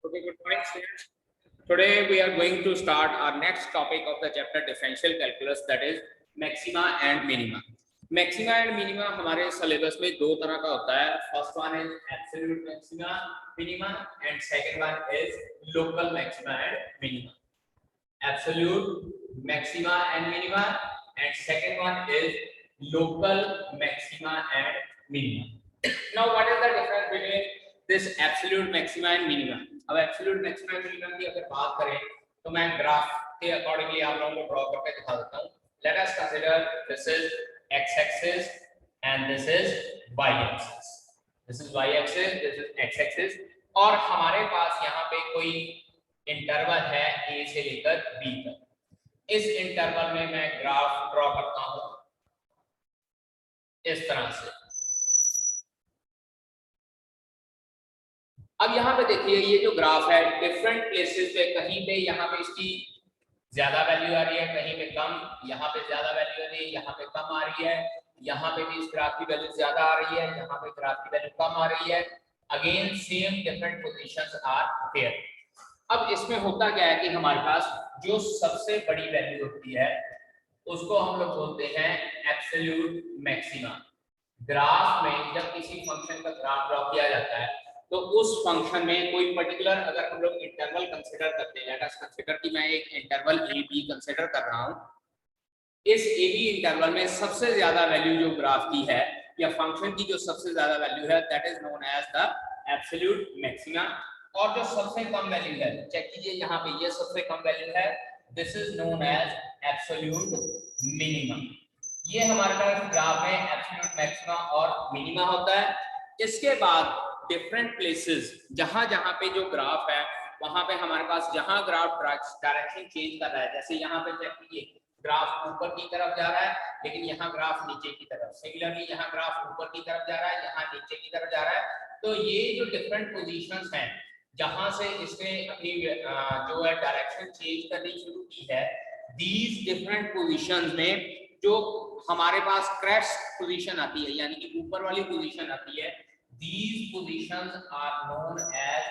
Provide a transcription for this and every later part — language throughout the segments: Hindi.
Okay, good morning, students. Today we are going to start our next topic of the chapter differential calculus, that is maxima and minima. Maxima and minima हमारे syllabus में दो तरह का होता है. First one is absolute maxima minima and second one is local maxima and minima. Absolute maxima and minima and second one is local maxima and minima. Now what is the difference between this absolute maxima and minima? अब absolute maxima and minima की अगर बात करें तो मैं ग्राफ के अकॉर्डिंगली आप लोगों को ड्रॉ करके दिखा देता हूँ. Let us consider this is x axis and this is y axis. This is y axis, this is x axis और हमारे पास यहाँ पे कोई इंटरवल है a से लेकर b तक. इस इंटरवल में मैं ग्राफ ड्रॉ करता हूँ इस तरह से. अब यहाँ पे देखिए ये जो ग्राफ है डिफरेंट प्लेसेस पे, कहीं पे यहाँ पे इसकी ज्यादा वैल्यू आ रही है, कहीं पे कम, यहाँ पे ज्यादा वैल्यू आ रही है, यहाँ पे कम आ रही है, यहाँ पे भी इस ग्राफ की वैल्यू ज्यादा आ रही है, यहाँ पे ग्राफ की वैल्यू कम आ रही है. Again same different positions are there. अब इसमें होता क्या है कि हमारे पास जो सबसे बड़ी वैल्यू होती है उसको हम लोग बोलते हैं एब्सोल्यूट मैक्सिमा. ग्राफ में जब किसी फंक्शन का ग्राफ ड्रॉ किया जाता है तो उस फंक्शन में कोई पर्टिकुलर अगर हम लोग इंटरवल कंसीडर करते हैं, लेट अस कंसीडर कि मैं एक इंटरवल ए बी कंसीडर कर रहा हूं. इस ए बी इंटरवल में सबसे ज्यादा वैल्यू जो ग्राफ की है या फंक्शन की जो सबसे ज्यादा वैल्यू है that is known as the absolute maxima. और जो सबसे कम वैल्यू है, चेक कीजिए यहाँ पे ये सबसे कम वैल्यू है, this is known as absolute minimum. ये हमारे पास ग्राफ में एब्सोल्यूट मैक्सिमा और मिनिमा होता है. इसके बाद डिफरेंट प्लेसेस जहां जहां पे जो ग्राफ है वहां पे हमारे पास जहां ग्राफ डायरेक्शन चेंज कर रहा है, जैसे यहाँ पे चेक कीजिए ग्राफ ऊपर की तरफ जा रहा है लेकिन यहाँ ग्राफ नीचे की तरफ, सिमिलरली यहाँ ग्राफ ऊपर की तरफ जा रहा है, यहाँ नीचे की तरफ जा रहा है. तो ये जो डिफरेंट पोजीशंस हैं जहां से इसने अपनी जो है डायरेक्शन चेंज करनी शुरू की है, दीज डिफरेंट पोजीशंस में जो हमारे पास क्रेस्ट पोजीशन आती है यानी कि ऊपर वाली पोजीशन आती है, these positions are known as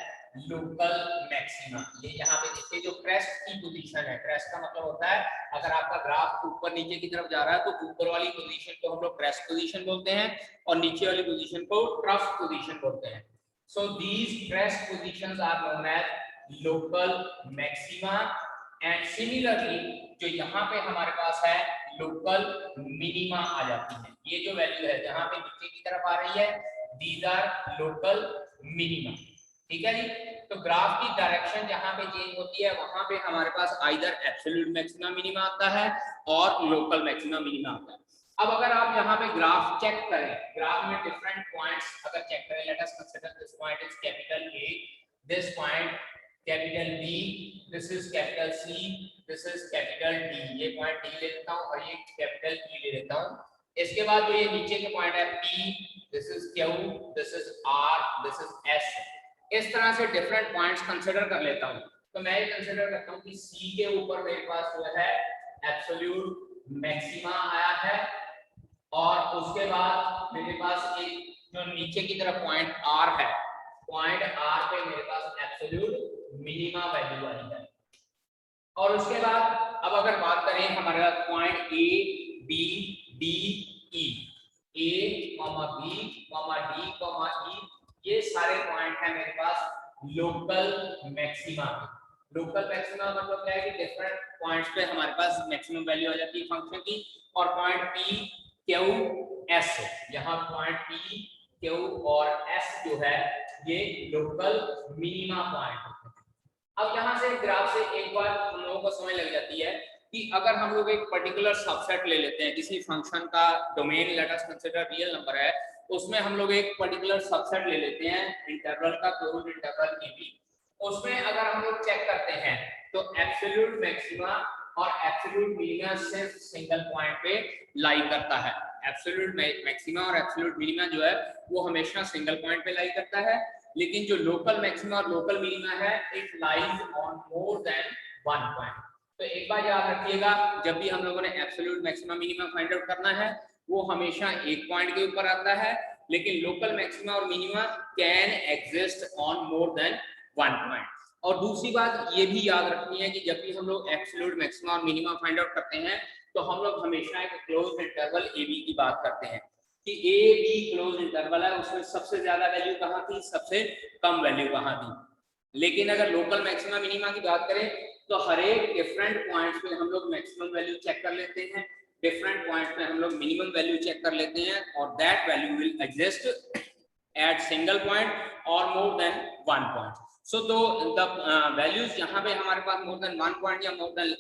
local maxima. ये यहाँ पे देखिए जो क्रेस्ट की पोजीशन है, क्रेस्ट का मतलब होता है अगर आपका ग्राफ ऊपर नीचे की तरफ जा रहा है तो ऊपर वाली पोजीशन को हम लोग क्रेस्ट पोजीशन बोलते हैं और नीचे वाली पोजीशन को ट्रफ पोजीशन बोलते हैं. So these crest positions are known as local maxima and similarly जो यहाँ पे हमारे पास है लोकल मिनिमा आ जाती है. ये जो वैल्यू है जहाँ पे नीचे की तरफ आ रही है these are local minima. ठीक है जी. तो ग्राफ की डायरेक्शन जहां पे चेंज होती है वहां पे हमारे पास आइदर एब्सोल्यूट मैक्सिमा मिनिमा आता है और लोकल मैक्सिमा मिनिमा आता है. अब अगर आप यहाँ पे ग्राफ चेक करें, ग्राफ में डिफरेंट पॉइंट्स अगर चेक करें, let us consider this point is capital A, this point capital B, this is capital C, this is capital D. ये पॉइंट D ले लेता हूं और ये कैपिटल E ले लेता हूं. इसके बाद जो ये नीचे के पॉइंट है P, this is Q, this is R, this is S. इस तरह से डिफरेंट पॉइंट्स कंसीडर कर लेता हूं. तो मैं ये कंसीडर करता हूं कि C के ऊपर मेरे पास जो है एब्सोल्यूट मैक्सिमा आया है और उसके बाद मेरे पास एक जो नीचे की तरफ पॉइंट R है, पॉइंट R पे मेरे पास एब्सोल्यूट मिनिमा वैल्यू आई है. और उसके बाद अब अगर बात करें हमारे पास point A, B, D, E, A, B, D, E, ये सारे पॉइंट हैं मेरे पास लोकल मैक्सिमा. लोकल मैक्सिमा मतलब क्या है कि डिफरेंट पॉइंट्स पे हमारे पास मैक्सिमम वैल्यू आ जाती है फंक्शन की. और पॉइंट P, Q, S, यहाँ पॉइंट P, Q और S जो है ये लोकल मिनिमा पॉइंट होते हैं. अब यहाँ से ग्राफ से एक बार हम लोगों को समझ लग जाती है कि अगर हम लोग एक पर्टिकुलर सबसेट ले लेते हैं, किसी फंक्शन का domain let us consider real number है, उसमें हम लोग एक पर्टिकुलर सबसेट ले लेते हैं इंटरवल का, क्लोज्ड इंटरवल ए बी. उसमें अगर हम लोग चेक करते हैं तो एब्सोल्यूट मैक्सिमा और एब्सोल्यूट मिनिमा सिर्फ सिंगल पॉइंट पे लाई करता है. एब्सोल्यूट मैक्सिमा और एब्सोल्यूट मिनिमा जो है वो हमेशा सिंगल पॉइंट पे लाई करता है, लेकिन जो लोकल मैक्सिमा और लोकल मिनिमा है it lies on more than one point. तो एक बार याद रखिएगा, जब भी हम लोगों ने absolute maxima minima find out करना है वो हमेशा एक पॉइंट के ऊपर आता है, लेकिन लोकल मैक्सिमा और minima can exist on more than one point. और दूसरी बात ये भी याद रखनी है कि जब भी हम लोग एब्सोल्यूट मैक्सिमा और मिनिमा फाइंड आउट करते हैं तो हम लोग हमेशा एक क्लोज इंटरवल ए बी की बात करते हैं कि ए बी क्लोज इंटरवल है, उसमें सबसे ज्यादा वैल्यू कहाँ थी, सबसे कम वैल्यू कहाँ थी। लेकिन अगर लोकल मैक्सिमा मिनिमा की बात करें तो हर एक डिफरेंट पॉइंट्स पे हम लोग मैक्सिमम वैल्यू चेक कर लेते हैं, डिफरेंट पॉइंट्स पे हम लोग मिनिमम वैल्यू चेक कर लेते हैं, और that value will exist at single point और मोर देन वन पॉइंट। सो तो द वैल्यूज यहाँ पे हमारे पास मोर देन वन पॉइंट या मोर देन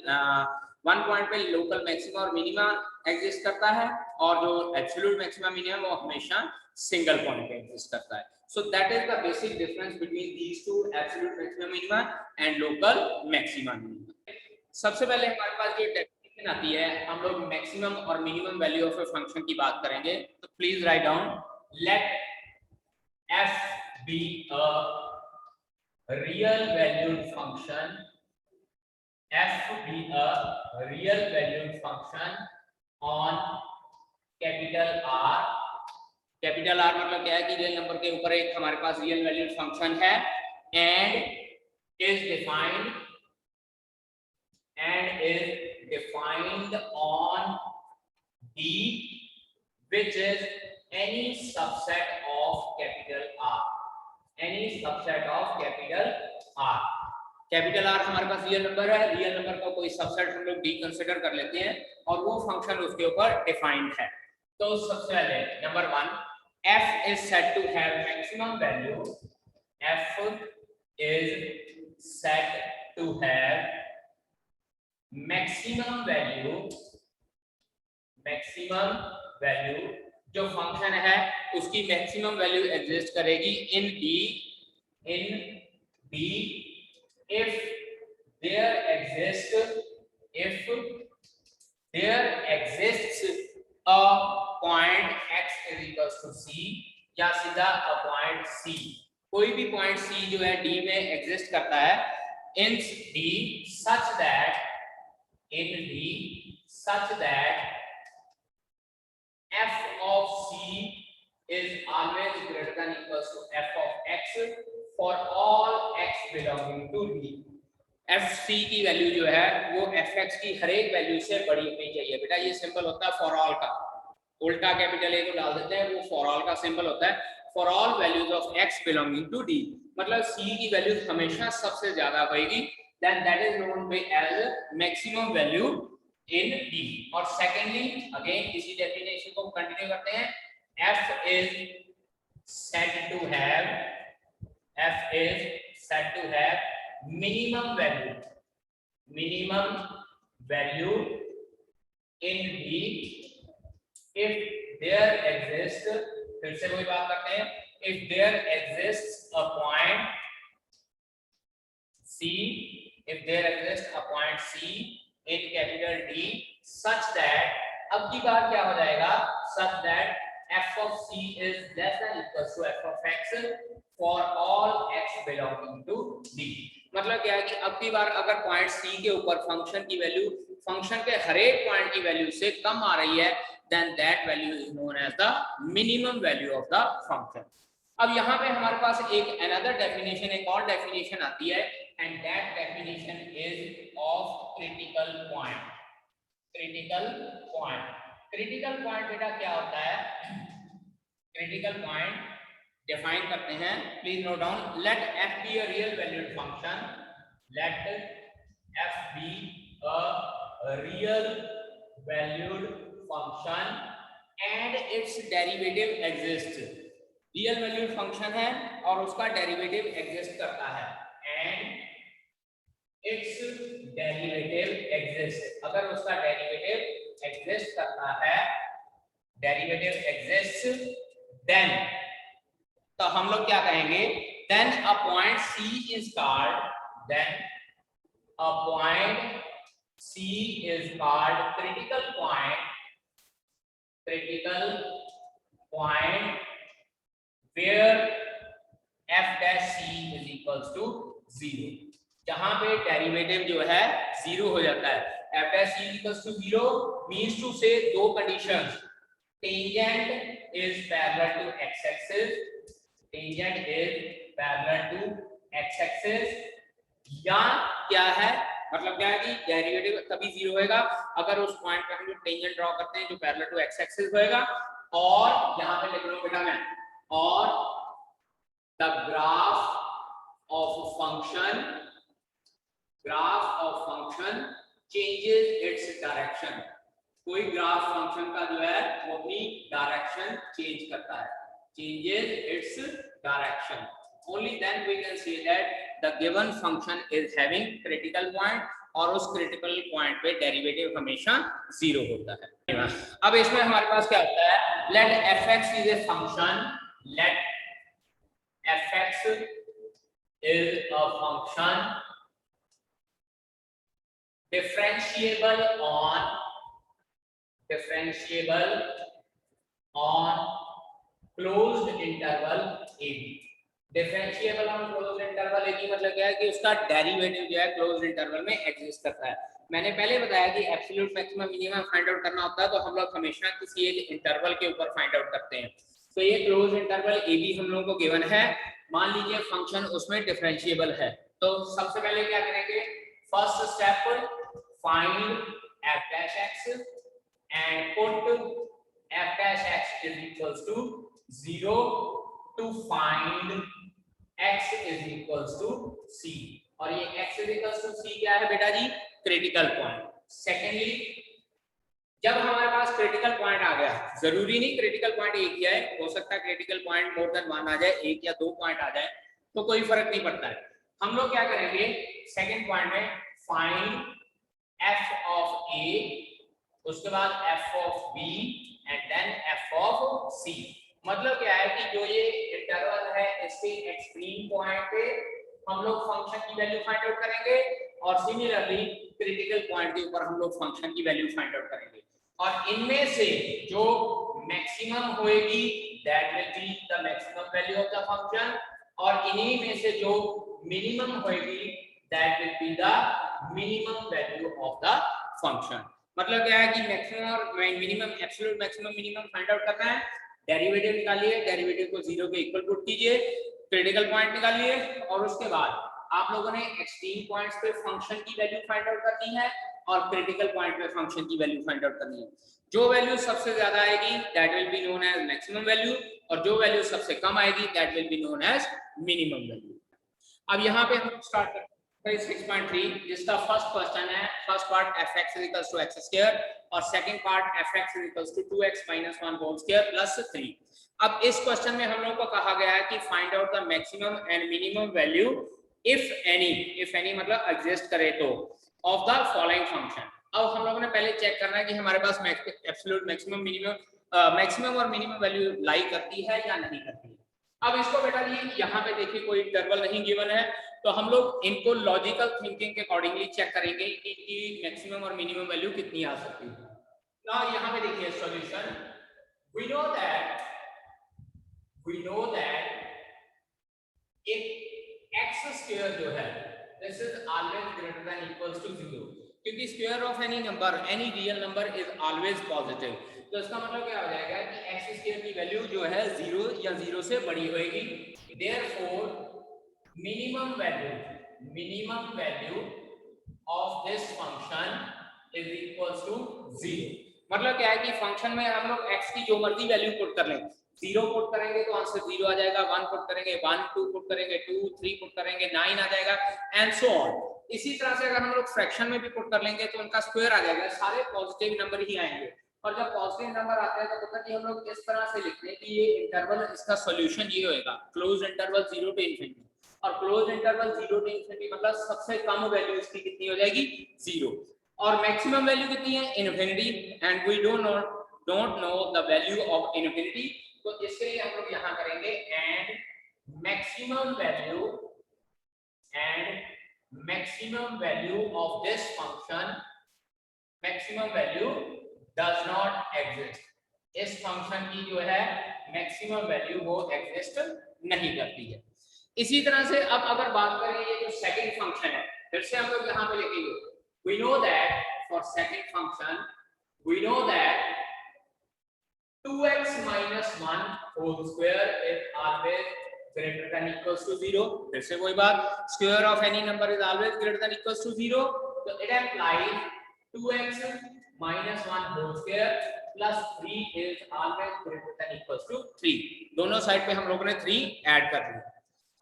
वन पॉइंट पे लोकल मैक्सिमा और मिनिमा एग्जिस्ट करता है, और जो एब्सोल्यूट मैक्सिमा मिनिमा वो हमेशा सिंगल पॉइंट पे एग्जिस्ट करता है। So that is the basic difference between these two, absolute maximum minima and local maxima minima. सबसे पहले हमारे पास जो डेफिनेशन आती है, हम लोग मैक्सिमम और minimum value of a function की बात करेंगे, तो please write down, let f be a real valued function, f be a real valued function on capital R. Capital R मतलब क्या है कि रियल नंबर के ऊपर एक हमारे पास रियल वैल्यूड फंक्शन है, and is defined on D which is any subset of capital R, any subset of capital R. Capital R हमारे पास रियल नंबर है, रियल नंबर का कोई सबसेट हम लोग डी कंसीडर कर लेते हैं और वो फंक्शन उसके ऊपर डिफाइंड है। तो सबसे पहले number one, f is said to have maximum value, f is said to have maximum value, जो फंक्शन है उसकी मैक्सिमम वैल्यू एग्जिस्ट करेगी इन D if there exists a point x is equals to c, या सीधा a point c, कोई भी पॉइंट c जो है D में एग्जिस्ट करता है in D such that f of c is always greater than equals to f of x for all x belonging to D। fc की वैल्यू जो है वो fx की हर एक वैल्यू से बड़ी होनी चाहिए। बेटा ये सिंबल होता है फॉर ऑल का, उल्टा कैपिटल ए को डाल देते हैं, वो फॉर ऑल का सिंबल होता है for all values of x belonging to D, मतलब c की वैल्यू हमेशा सबसे ज्यादा होगी, then that is known by as maximum value in D। और सेकेंडली अगेन इसी डेफिनेशन को कंटिन्यू करते हैं, f is said to have minimum value in D if there exists, फिर से वही बात करते हैं, if there exists a point C in capital D such that, अब की बात क्या हो जाएगा, such that f of c is less than equals to f of x for all x belonging to D। मतलब क्या है कि अब की बार अगर पॉइंट C के ऊपर फंक्शन की वैल्यू फंक्शन के हर एक पॉइंट की वैल्यू से कम आ रही है, then that value is known as the minimum value of the function। अब यहाँ पे हमारे पास एक another definition, एक और definition आती है, and that definition is of critical point। critical point बेटा क्या होता है, critical point डिफाइन करते हैं, please note down, let f be a real valued function, let f be a real valued function and its derivative exists। Real valued function है और उसका डेरिवेटिव एग्जिस्ट करता है, and its derivative exists, अगर उसका डेरिवेटिव एग्जिस्ट करता है, डेरिवेटिव एग्जिस्ट, then तो हम लोग क्या कहेंगे, then a point C is called critical point where f dash c is equals to 0, जहां पे डेरिवेटिव जो है 0 हो जाता है। f dash c equals to 0 means to say दो conditions, tangent is parallel to x axis या क्या है, मतलब क्या है कि डेरिवेटिव तभी जीरो होएगा अगर उस पॉइंट पे हम लोग टेंजेंट ड्रॉ करते हैं जो पैरेलल टू एक्स एक्सिस होएगा, और यहाँ पे लिख लो बेटा मैं, और the graph of function changes its direction. कोई ग्राफ फंक्शन का जो है वो अपनी डायरेक्शन चेंज करता है, changes its direction, only then we can say that the given function is having critical point, और उस क्रिटिकल पॉइंट पे डेरिवेटिव हमेशा जीरो होता है। अब इसमें हमारे पास क्या होता है, let fx is a function, let fx is a function differentiable on closed interval ab। Differentiable on closed interval a की मतलब क्या है कि उसका डेरिवेटिव जो है क्लोज्ड इंटरवल में एग्जिस्ट करता है। मैंने पहले बताया कि absolute maximum minimum find out करना होता है तो हम लोग हमेशा किसी एक इंटरवल के ऊपर फाइंड आउट करते हैं। तो ये क्लोज्ड इंटरवल ए बी हम लोगों को गिवन है, मान लीजिए फंक्शन उसमें डिफरेंशिएबल है, तो सबसे पहले क्या करेंगे, first step find f dash x and put f dash x is equals to 0 to find x is equals to c, और ये x is equals to c क्या है बेटा जी, क्रिटिकल पॉइंट। सेकेंडली जब हमारे पास क्रिटिकल पॉइंट आ गया, जरूरी नहीं क्रिटिकल पॉइंट एक ही है, हो सकता है critical point more than one आ जाए, एक या दो पॉइंट आ जाए, तो कोई फर्क नहीं पड़ता है। हम लोग क्या करेंगे, सेकेंड पॉइंट में फाइंड f of a, उसके बाद f of b and then f of c। मतलब क्या है कि जो ये इंटरवल है इसके एक्सट्रीम पॉइंट पे हम लोग फंक्शन की वैल्यू फाइंड आउट करेंगे, और सिमिलरली क्रिटिकल पॉइंट के ऊपर हम लोग फंक्शन की वैल्यू फाइंड आउट करेंगे, और इनमें से जो मैक्सिमम होएगी that will be the maximum value of the function, और इन्हीं में से जो मिनिमम होएगी that will be the minimum value of the function. मतलब क्या है कि मैक्सिमम और minimum, absolute maximum minimum find out करना है, डेरिवेटिव निकालिए, डेरिवेटिव को जीरो के इक्वल पुट कीजिए, क्रिटिकल पॉइंट निकालिए, और उसके बाद आप लोगों ने एक्सट्रीम पॉइंट्स पे फंक्शन की वैल्यू फाइंड आउट करनी है और क्रिटिकल पॉइंट पे फंक्शन की वैल्यू फाइंड आउट करनी है। जो वैल्यू सबसे ज्यादा आएगी that will be known as maximum value, और जो वैल्यू सबसे कम आएगी that will be known as minimum value. अब यहाँ पे हम स्टार्ट करते हैं 6.3, जिसका फर्स्ट क्वेश्चन है, first part fx is equals to x square और second part fx is equals to 2x minus 1 whole square plus 3। अब इस क्वेश्चन में हम लोग को कहा गया है कि find out the maximum and minimum value if any मतलब एग्जिस्ट करे तो ऑफ द फॉलोइंग फंक्शन। अब हम लोगों ने पहले चेक करना है कि हमारे पास एब्सोल्यूट मैक्सिमम मिनिमम मैक्सिमम और मिनिमम वैल्यू लाई करती है या नहीं करती है। अब इसको बेटा जी यहाँ पे देखिए कोई इंटरवल नहीं गिवन है, तो हम लोग इनको लॉजिकल थिंकिंग के अकॉर्डिंगली चेक करेंगे कि इनकी मैक्सिमम और मिनिमम वैल्यू कितनी आ सकती है। नाउ यहाँ पे देखिए solution, we know that if x square जो है this is always greater than equals to 0, क्योंकि square of any number, any real number is always positive, तो इसका मतलब क्या हो जाएगा कि x स्क्वायर की वैल्यू जो है 0 या 0 से बड़ी होगी। Therefore minimum value of this function is equals to 0। मतलब क्या है कि फंक्शन में हम लोग x की जो मर्जी वैल्यू पुट कर लें, 0 पुट करेंगे तो आंसर 0 आ जाएगा, 1 पुट करेंगे 1, 2 पुट करेंगे 2, 3 पुट करेंगे 9 आ जाएगा एंड सो ऑन। इसी तरह से अगर हम लोग फ्रैक्शन में भी पुट कर लेंगे तो उनका स्क्वायर आ जाएगा, सारे पॉजिटिव नंबर ही आएंगे, और जब पॉजिटिव नंबर आते हैं तो पता कि हम लोग इस तरह से लिखते हैं कि ये इंटरवल, इसका सॉल्यूशन ये होएगा क्लोज इंटरवल 0 to ∞, और क्लोज इंटरवल 0 to ∞ मतलब सबसे कम वैल्यू इसकी कितनी हो जाएगी 0, और मैक्सिमम वैल्यू कितनी है infinity, and we don't know the value of infinity, तो इसके लिए हम लोग यहाँ करेंगे and maximum value of this function, maximum value does not exist, इस फंक्शन की जो है मैक्सिमम वैल्यू वो एग्जिस्ट नहीं करती है। इसी तरह से अब अगर बात करें ये जो सेकंड फंक्शन है, फिर से हम लोग यहाँ पे लिखेंगे, we know that for second function we know that 2x minus 1 whole square is always greater than equals to 0. फिर से वही बात, square of any number is always greater than equals to 0. तो it implies 2x minus 1 whole square plus 3 is always greater than equals to 3. दोनों साइड पे हम लोगों ने 3 ऐड कर दिया.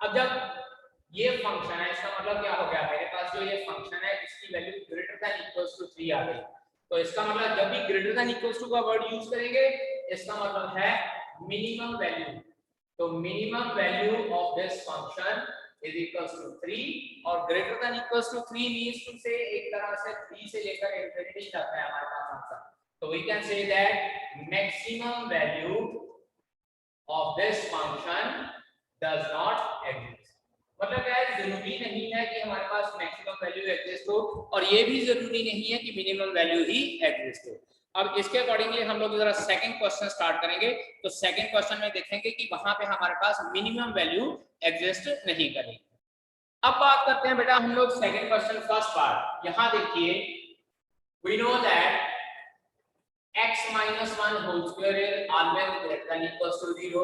अब जब ये फंक्शन है, इसका मतलब क्या हो गया, मेरे पास जो ये फंक्शन है इसकी value greater than equals to 3 आ गई. तो इसका मतलब जब भी ग्रेटर देन इक्वल्स टू का वर्ड यूज करेंगे, इसका मतलब है मिनिमम वैल्यू. तो minimum value of this function is equals to 3 और greater than equals to 3 means to say एक तरह से 3 से लेकर infinity तक है हमारे पास आंसर. तो we can say that maximum value of this function does not exist. मतलब क्या है, जरूरी नहीं है कि हमारे पास मैक्सिमम वैल्यू एग्जिस्ट हो और ये भी जरूरी नहीं है कि मिनिमम वैल्यू ही एग्जिस्ट हो. अब इसके अकॉर्डिंगली हम लोग जरा सेकंड क्वेश्चन स्टार्ट करेंगे. तो सेकंड क्वेश्चन में देखेंगे कि वहां पे हमारे पास मिनिमम वैल्यू एग्जिस्ट नहीं करेगी. अब बात करते हैं बेटा हम लोग सेकंड क्वेश्चन फर्स्ट पार्ट. यहां देखिए, we know that x minus 1 whole square is always greater than equals to 0.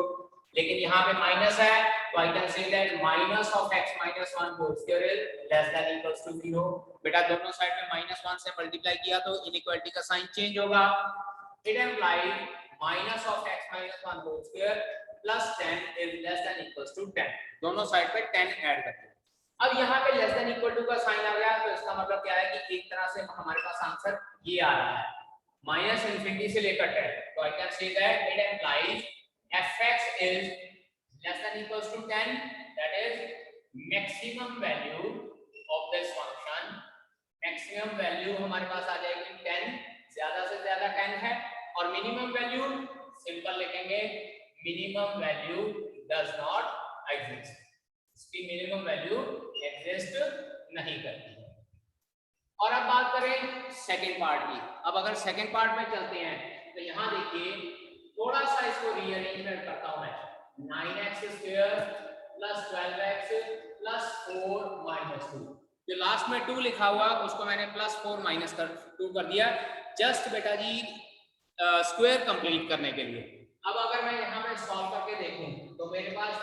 लेकिन यहाँ पे माइनस है, तो I can say that minus of x minus 1 whole square is less than equals to 0. बेटा दोनों साइड में -1 से मल्टीप्लाई किया तो इनइक्वालिटी का साइन चेंज होगा. It implies minus of x minus 1 whole square plus 10 is less than equals to 10. दोनों साइड पे 10 ऐड करते हैं. अब यहाँ पे लेस देन इक्वल टू का साइन आ गया, तो इसका मतलब क्या है कि एक तरह से हमारे पास आंसर ये आ रहा है माइनस इनफिनिटी से लेकर 10. तो I can say that it implies fx is less than equals to 10, that is maximum value of this function. maximum value हमारे पास आ जाएगी 10, ज्यादा से ज्यादा 10 है. और मिनिमम वैल्यू सिंपल लिखेंगे, minimum value does not exist. इसकी मिनिमम वैल्यू एग्जिस्ट नहीं करती है. और अब बात करें सेकंड पार्ट की. अब अगर सेकंड पार्ट में चलते हैं तो यहाँ देखिए, थोड़ा सा इसको रीअरेंजमेंट करता हूं मैं. 9x square plus 12x plus 4 minus 2. जो लास्ट में 2 लिखा हुआ उसको मैंने प्लस 4 माइनस 2 कर दिया, जस्ट बेटा जी स्क्वायर कंप्लीट करने के लिए. अब अगर मैं यहाँ पे सॉल्व करके देखूं तो मेरे पास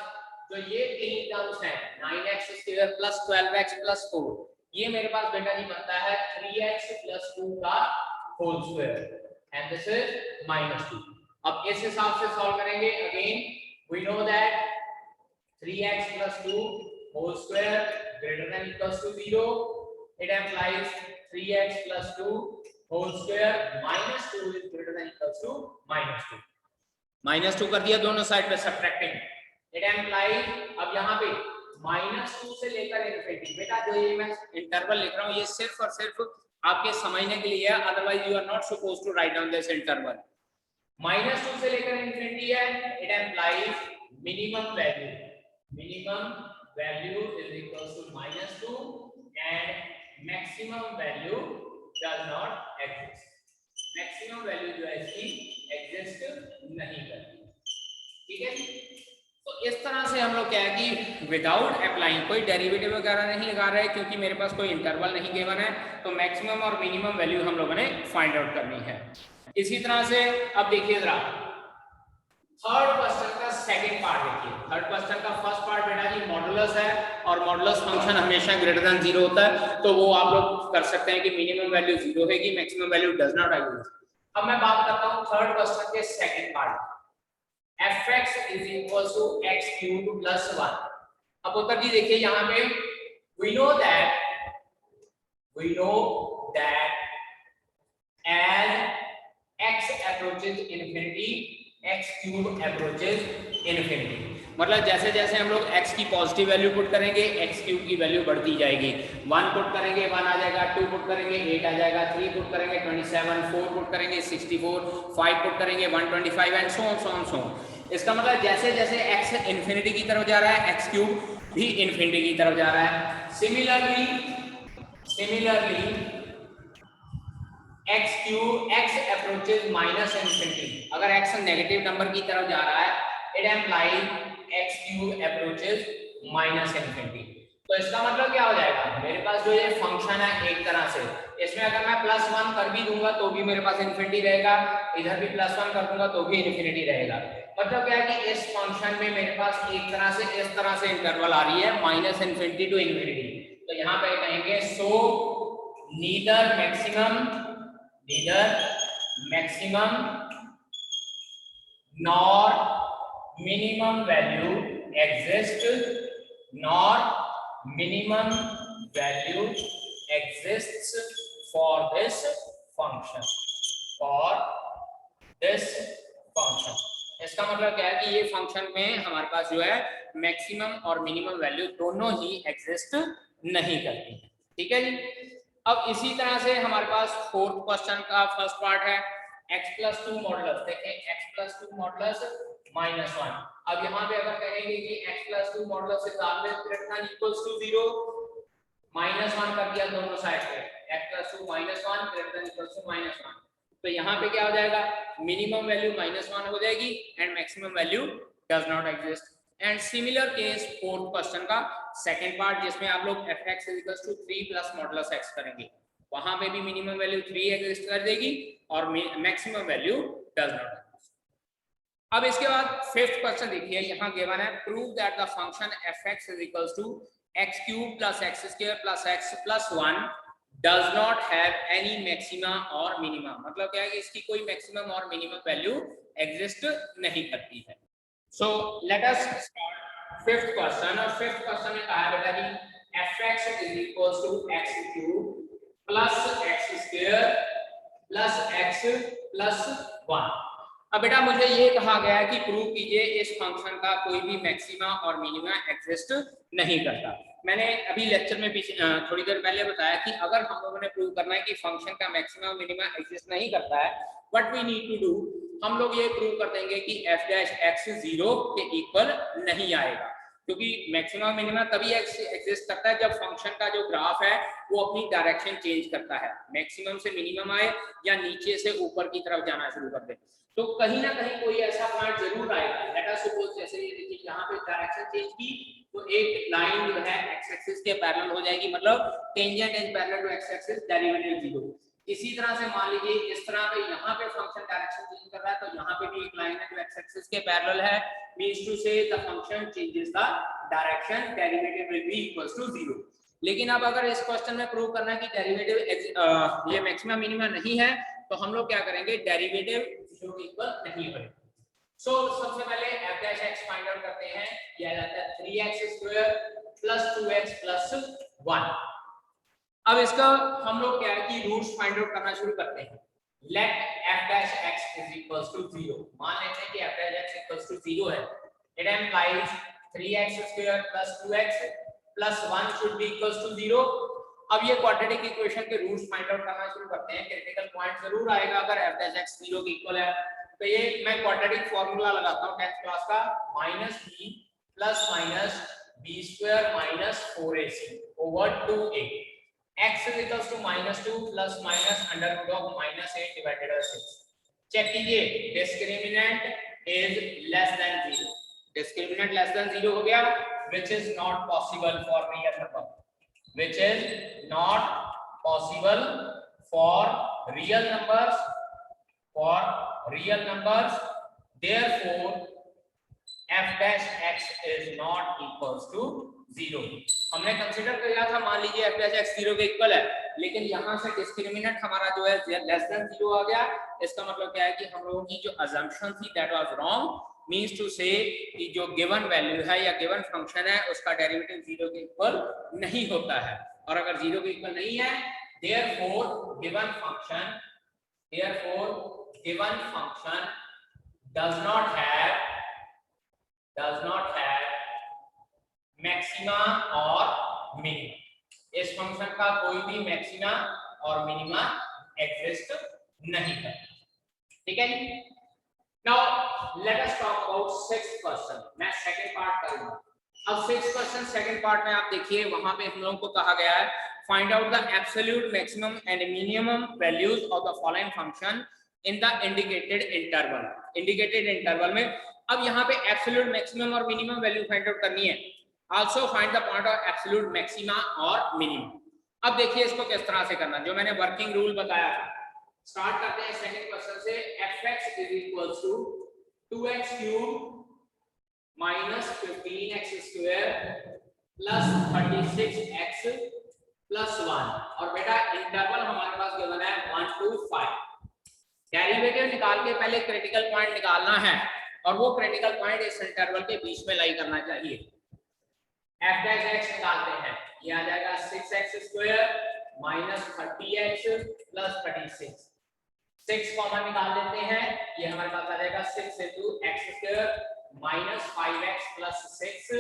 जो ये तीन टर्म्स हैं 9x square plus 12x plus 4, ये मेरे पास बेटा जी बनता है 3x प्लस 2 का whole square and this is minus 2. अब इस हिसाब से सॉल्व करेंगे. Again we know that 3x plus 2 whole square greater than equals to 0. It implies 3x plus 2 whole square minus 2 is greater than equals to minus 2. minus 2 कर दिया दोनों साइड पे सब्ट्रैक्टिंग. It implies अब यहाँ पे minus 2 से लेकर इनफिनिटी. बेटा जो ये मैं इंटरवल लिख रहा हूँ ये सिर्फ और सिर्फ आपके समझने के लिए है, otherwise you are not supposed to write down this interval. -2 से लेकर इंफिनिटी है. It implies minimum value is equals to -2 and maximum value does not exist. Maximum value जो है इसकी एग्जिस्ट नहीं करती. ठीक है. तो इस तरह से हम लोग क्या है कि विदाउट अप्लाइंग कोई डेरिवेटिव वगैरह नहीं लगा रहे क्योंकि मेरे पास कोई इंटरवल नहीं गिवन है, तो मैक्सिमम और मिनिमम वैल्यू हम लोगों ने फाइंड आउट करनी है. इसी तरह से अब देखिए जरा थर्ड क्वेश्चन का सेकंड पार्ट देखिए. थर्ड क्वेश्चन का फर्स्ट पार्ट बेटा जी मॉडुलस है और मॉडुलस फंक्शन हमेशा ग्रेटर देन 0 होता है, तो वो आप लोग कर सकते हैं कि मिनिमम वैल्यू 0 होगी, maximum value does not exist. अब मैं बात करता हूं थर्ड क्वेश्चन के second part. fx is equal to x cube plus 1. अब उत्तर जी देखिए यहाँ पे we know that as x approaches infinity x cube approaches infinity. मतलब जैसे जैसे हम लोग x की पॉजिटिव वैल्यू पुट करेंगे x क्यूब की वैल्यू बढ़ती जाएगी. 1 पुट करेंगे 1 आ जाएगा, 2 पुट करेंगे 8 आ जाएगा, 3 पुट करेंगे 27, 4 पुट करेंगे 64, 5 पुट करेंगे 125 एंड सो ऑन. इसका मतलब जैसे जैसे x इन्फिनिटी की तरफ जा रहा है x क्यूब भी इन्फिनिटी की तरफ जा रहा है. Similarly x cube x approaches minus infinity. अगर x नेगेटिव नंबर की तरफ जा रहा है it implies x cube approaches minus infinity. तो इसका मतलब क्या हो जाएगा, मेरे पास जो ये फंक्शन है एक तरह से इसमें अगर मैं +1 कर भी दूंगा तो भी मेरे पास इन्फिनिटी रहेगा, इधर भी +1 कर दूंगा तो भी इन्फिनिटी रहेगा. मतलब क्या है कि इस फंक्शन में मेरे पास एक तरह से इस तरह से इंटरवल आ रही है -∞ to ∞, तो यहाँ पे कहेंगे so neither maximum nor minimum value exists nor minimum value exists for this function इसका मतलब क्या है कि ये फंक्शन में हमारे पास जो है मैक्सिमम और मिनिमम वैल्यू दोनों ही एग्जिस्ट नहीं करती है। ठीक है जी। अब इसी तरह से हमारे पास फोर्थ क्वेश्चन का फर्स्ट पार्ट है x+2 मॉडुलस। देखें x+2 मॉडुलस -1। अब यहाँ पे अगर कहेंगे कि x+2 modulus is always greater than equals to 0, -1 कर दिया दोनों साइड पे, x+2 -1 greater than equals to -1, तो यहाँ पे क्या हो जाएगा, मिनिमम वैल्यू -1 हो जाएगी and maximum value does not exist. And similar case fourth question का सेकंड पार्ट जिसमें आप लोग fx 3 प्लस मॉडुलस x करेंगे, वहां पे भी मिनिमम वैल्यू 3 एग्जिस्ट कर देगी और maximum value does not exist. अब इसके बाद फिफ्थ क्वेश्चन देखिए, यहाँ गिवन है prove that the function fx x³ + x² + x + 1 does not have any maxima or minima। मतलब क्या है कि इसकी कोई मैक्सिमम और मिनिमम वैल्यू एग्जिस्ट नहीं करती है। So let us start fifth question. और फिफ्थ क्वेश्चन में कहा है बेटा कि fx = x³ + x² + x + 1। अब बेटा मुझे ये कहा गया है कि प्रूव कीजिए इस फंक्शन का कोई भी मैक्सिमा और मिनिमा एग्जिस्ट नहीं करता। मैंने अभी लेक्चर में थोड़ी देर पहले बताया कि अगर हम लोगों ने प्रूव करना है कि फंक्शन का मैक्सिमा और मिनिमा एग्जिस्ट नहीं करता है, what we need to do, हम लोग ये प्रूव कर देंगे कि f' 0 के इक्वल नहीं आएगा, क्योंकि मैक्सिमम मिनिमा तभी एग्जिस्ट करता है जब फंक्शन का जो ग्राफ है वो अपनी डायरेक्शन चेंज करता है, मैक्सिमम से मिनिमम आए या नीचे से ऊपर की तरफ जाना शुरू कर दे, तो कहीं ना कहीं कोई ऐसा पॉइंट जरूर आएगा। लेट अस सपोज जैसे ये देखिए यहाँ पे डायरेक्शन चेंज की तो एक लाइन जो है एक्स एक्सिस के पैरेलल हो जाएगी, मतलब tangent is parallel to x axis, derivative 0। इसी तरह से मान लीजिए इस तरह पे यहाँ पे फंक्शन डायरेक्शन चेंज कर रहा है तो यहाँ पे भी एक लाइन है जो एक्स एक्सिस के पैरेलल है, means to say the function changes the direction, derivative will be equals to 0। लेकिन अब अगर इस क्वेश्चन में प्रूव करना है कि डेरिवेटिव ये मैक्सिमम मिनिमम नहीं है, तो हम लोग क्या करेंगे, डेरिवेटिव 0 के इक्वल नहीं करेंगे। सो सबसे पहले f' फाइंड आउट करते हैं, ये आ जाता है 3x² + 2x + 1। अब इसका हम लोग क्या है कि रूट्स फाइंड आउट करना शुरू करते हैं। लेट f' = 0, मान लेते हैं कि f' = 0 है, it implies 3x² + 2x + 1 should be equals to 0। अब ये क्वाड्रेटिक इक्वेशन के रूट्स फाइंड आउट करना शुरू करते हैं। क्रिटिकल पॉइंट जरूर आएगा अगर f' 0 के इक्वल है, तो ये मैं क्वाड्रेटिक फार्मूला लगाता हूं 10th क्लास का, -b ± b² - 4ac / 2a। x = -2 ± √(-8) / 6। Check कीजिए, discriminant is less than 0, discriminant less than 0 हो गया, which is not possible for real number, which is not possible for real numbers, therefore f' is not equals to 0। हमने कंसीडर किया था, मान लीजिए f' 0 के इक्वल है, लेकिन यहाँ से डिस्क्रिमिनेंट हमारा जो है लेस देन 0 आ गया। इसका मतलब क्या है कि हम लोगों की जो अजम्पशन थी that was wrong, means to say कि जो गिवन वैल्यू है या गिवन फंक्शन है उसका डेरिवेटिव 0 के इक्वल नहीं होता है, और अगर 0 के इक्वल नहीं है, therefore given function does not have maxima और मिनिमा। इस फंक्शन का कोई भी मैक्सिमा और मिनिमा एग्जिस्ट नहीं करता। ठीक है जी। Now let us talk about sixth question. मैं सेकंड पार्ट करूंगा। अब सिक्स्थ क्वेश्चन सेकंड पार्ट में आप देखिए, वहां पे हम लोगों को कहा गया है find out the absolute maximum and minimum values of the following function in the indicated interval में। अब यहाँ पे एब्सोल्यूट मैक्सिमम और मिनिमम वैल्यू फाइंड आउट करनी है। Also find the point of absolute maxima और minimum। अब देखिए इसको किस तरह से करना, जो मैंने वर्किंग रूल बताया था। स्टार्ट करते हैं सेकंड क्वेश्चन से। fx = 2x cube minus 15x square plus 36x plus 1। और बेटा इंटरवल हमारे पास गिवन है 1 to 5। डेरिवेटिव निकाल के पहले क्रिटिकल पॉइंट निकालना है और वो क्रिटिकल पॉइंट इस इंटरवल के बीच में लाई करना चाहिए। f डैश x निकालते हैं, ये आ जाएगा 6x square minus 30x plus 36। 6 common निकाल लेते हैं, ये हमारे पास आ जाएगा 6 into x square minus 5x plus 6।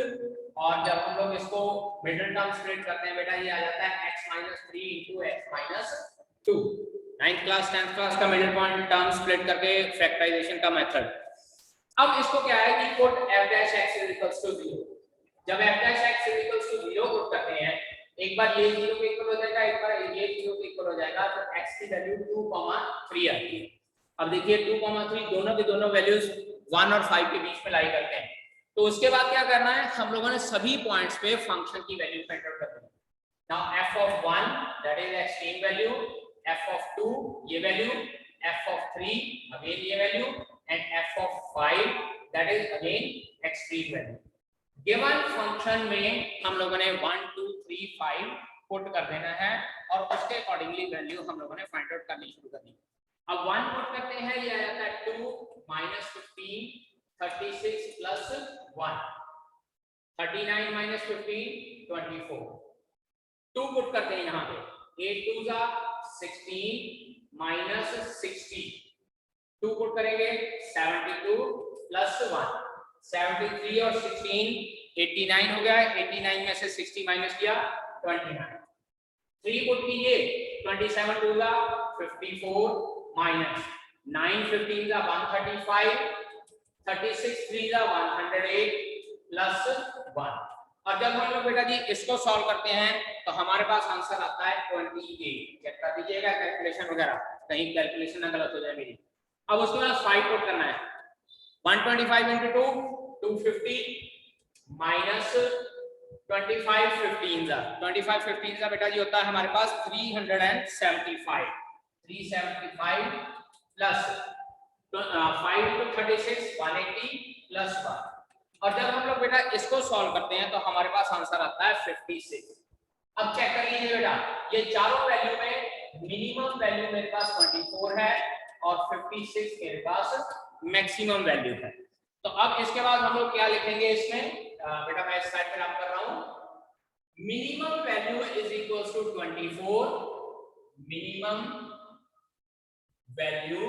और जब हम लोग इसको मिडिल टर्म स्प्लिट करते हैं बेटा, ये आ जाता है x minus 3 into x minus 2। 9th class 10th class का मिडिल पॉइंट टर्म स्प्लिट करके फैक्टराइजेशन का मेथड। अब इसको क्या है कि put f dash x is equals to 0। जब f dash x is equals to 0 put करते हैं, एक बार ये 0 के इक्वल हो जाएगा, एक बार ये 0 के इक्वल हो जाएगा, तो x की वैल्यू 2,3 आती है। अब देखिए 2,3 दोनों की दोनों वैल्यूज 1 और 5 के बीच में लाई करते हैं। तो उसके बाद क्या करना है, हम लोगों ने सभी पॉइंट्स पे फंक्शन की वैल्यू फाइंड आउट करनी है। Now f of 1 that is extreme value, f of 2 ये वैल्यू, f of 3 अगेन ये value and f of 5 that is again extreme value. Given function में हम लोगों ने 1 2 3 5 पुट कर देना है और उसके अकॉर्डिंगली वैल्यू हम लोगों ने फाइंड आउट करनी शुरू करनी है। अब 1 पुट करते हैं, ये आ जाता है 2 माइनस 15 36 प्लस 1 39 माइनस 15 24। 2 पुट करते हैं यहाँ पे, 8 2 जा 16 माइनस 60। 2 पुट करेंगे 72 प्लस 1 73 और 16 89 हो गया है। 89 में से 60 माइनस किया 29। 3 पुट कीजिए, 27 2 जा 54 माइनस 9 15 जा 135 36 3 जा 108 प्लस 1। और जब हम लोग बेटा जी इसको सॉल्व करते हैं तो हमारे पास आंसर आता है 28। चेक कर दीजिएगा कैलकुलेशन वगैरह, कहीं कैलकुलेशन ना गलत हो जाए मेरी। अब उसके बाद 5 पुट करना है, 125 into 2 250 माइनस 25 15 जा 25 15 जा बेटा जी होता है हमारे पास 375 375 प्लस 5 into 36 180 प्लस 1। और जब हम लोग बेटा इसको सॉल्व करते हैं तो हमारे पास आंसर आता है 56। अब चेक कर लीजिए बेटा, ये चारों वैल्यू में मिनिमम वैल्यू मेरे पास 24 है और 56 मेरे पास मैक्सिमम वैल्यू है। तो अब इसके बाद हम लोग क्या लिखेंगे इसमें, बेटा मैं इस साइड पे काम कर रहा हूं, minimum value is equals to 24, minimum value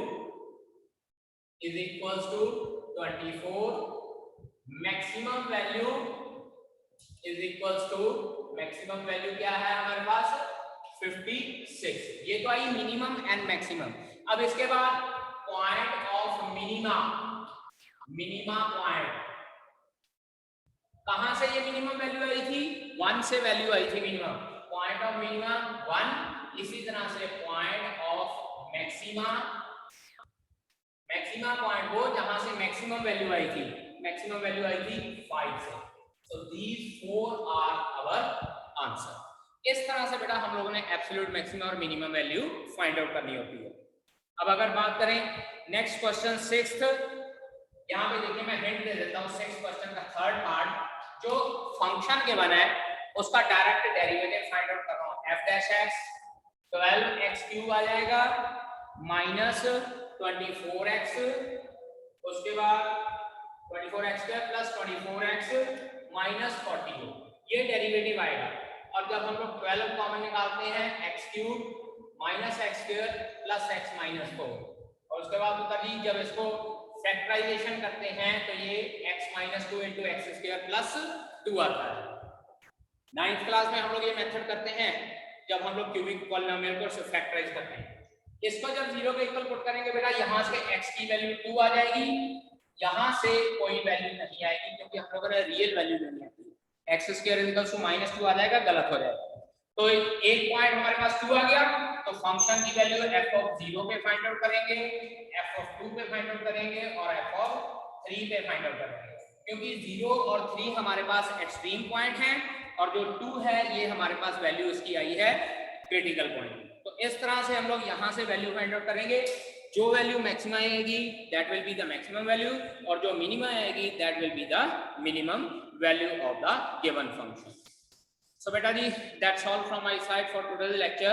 is equals to 24, maximum value is equals to, maximum value क्या है हमारे पास 56। ये तो आई मिनिमम एंड मैक्सिमम। अब इसके बाद point of minima, minima point, कहां से ये मिनिमम वैल्यू आई थी, 1 से वैल्यू आई थी मिनिमम, पॉइंट ऑफ मिनिमा 1। इसी तरह से point of maxima, maxima point वो जहां से मैक्सिमम वैल्यू आई थी, मैक्सिमम वैल्यू आई थी 5 से। सो दीस 4 आर आवर आंसर। इस तरह से बेटा हम लोगों ने एब्सोल्यूट मैक्सिमम और मिनिमम वैल्यू फाइंड आउट करनी होती है। अब अगर बात करें नेक्स्ट क्वेश्चन 6th, यहाँ पे देखिए मैं हिंट दे देता हूँ। 6th क्वेश्चन का थर्ड पार्ट जो फंक्शन के बना है उसका डायरेक्ट डेरिवेटिव फाइंड आउट कर रहा हूँ। f dash x 12x cube आ जाएगा माइनस 24x, उसके बाद 24x प्लस 24x माइनस 40, ये डेरिवेटिव आएगा। और जब हम लोग 12 कॉमन निकालते हैं, x cube minus x square plus x minus 4, और उसके बाद उतर जी जब इसको फैक्टराइजेशन करते हैं तो ये x minus 2 into x square plus 2 आता है। 9th क्लास में हम लोग ये मेथड करते हैं जब हम लोग क्यूबिक पॉलिनोमियल को फैक्टराइज करते हैं। इसको जब 0 के इक्वल पुट करेंगे बेटा, यहाँ से x की वैल्यू 2 आ जाएगी, यहाँ से कोई वैल्यू नहीं आएगी क्योंकि हम लोगों ने रियल वैल्यू लेनी है। x square equal to minus 2 आ जाएगा, गलत हो जाएगा। तो एक पॉइंट हमारे पास 2 आ गया, तो फंक्शन की वैल्यू f ऑफ 0 पे फाइंड आउट करेंगे, f ऑफ 2 पे फाइंड आउट करेंगे और f ऑफ 3 पे फाइंड आउट करेंगे, क्योंकि 0 और 3 हमारे पास एक्सट्रीम पॉइंट हैं और जो 2 है ये हमारे पास वैल्यू इसकी आई है क्रिटिकल पॉइंट। तो इस तरह से हम लोग यहाँ से वैल्यू फाइंड आउट करेंगे। जो वैल्यू मैक्सिमम आएगी that will be the maximum value, और जो मिनिमम आएगी that will be the minimum value of the given function. So beta ji, that's all from my side for today's lecture.